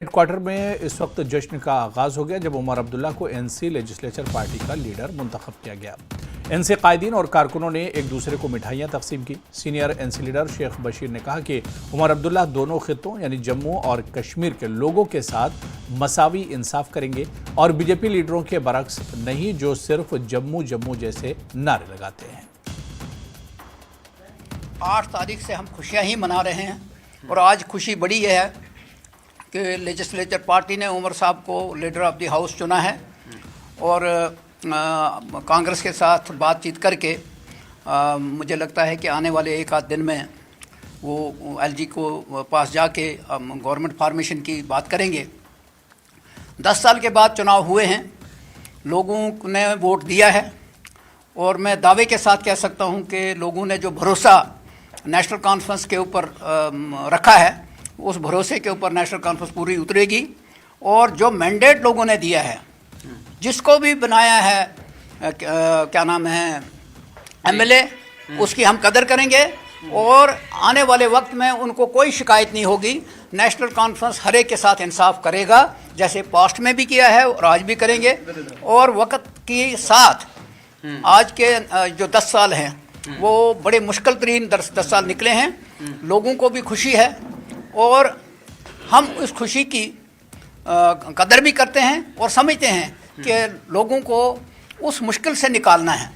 Headquarter में इस वक्त जश्न का आगाज हो गया जब उमर अब्दुल्ला को एनसी लेजिस्लेचर पार्टी का लीडर मुंतखब किया गया। एनसी कायदीन और कारकुनों ने एक दूसरे को मिठाइयां तकसीम की। सीनियर एनसी लीडर शेख बशीर ने कहा कि उमर अब्दुल्ला दोनों खित्तों यानी जम्मू और कश्मीर के लोगों के साथ मसावी इंसाफ करेंगे और बीजेपी लीडरों के बरक्स नहीं जो सिर्फ जम्मू जम्मू जैसे नारे लगाते हैं। 8 तारीख से हम खुशियां ही मना रहे हैं और आज खुशी बड़ी यह है कि लेजिस्लेचर पार्टी ने उमर साहब को लीडर ऑफ द हाउस चुना है और कांग्रेस के साथ बातचीत करके मुझे लगता है कि आने वाले एक आध दिन में वो एलजी को पास जाके गवर्नमेंट फॉर्मेशन की बात करेंगे। 10 साल के बाद चुनाव हुए हैं, लोगों ने वोट दिया है और मैं दावे के साथ कह सकता हूं कि लोगों ने जो भरोसा नेशनल कॉन्फ्रेंस के ऊपर रखा है उस भरोसे के ऊपर नेशनल कॉन्फ्रेंस पूरी उतरेगी और जो मैंडेट लोगों ने दिया है, जिसको भी बनाया है क्या नाम है एमएलए, उसकी हम कदर करेंगे और आने वाले वक्त में उनको कोई शिकायत नहीं होगी। नेशनल कॉन्फ्रेंस हर एक के साथ इंसाफ करेगा, जैसे पास्ट में भी किया है और आज भी करेंगे। और वक्त के साथ आज के जो 10 साल हैं वो बड़े मुश्किल तरीन 10 साल निकले हैं। लोगों को भी खुशी है और हम उस खुशी की कदर भी करते हैं और समझते हैं कि लोगों को उस मुश्किल से निकालना है।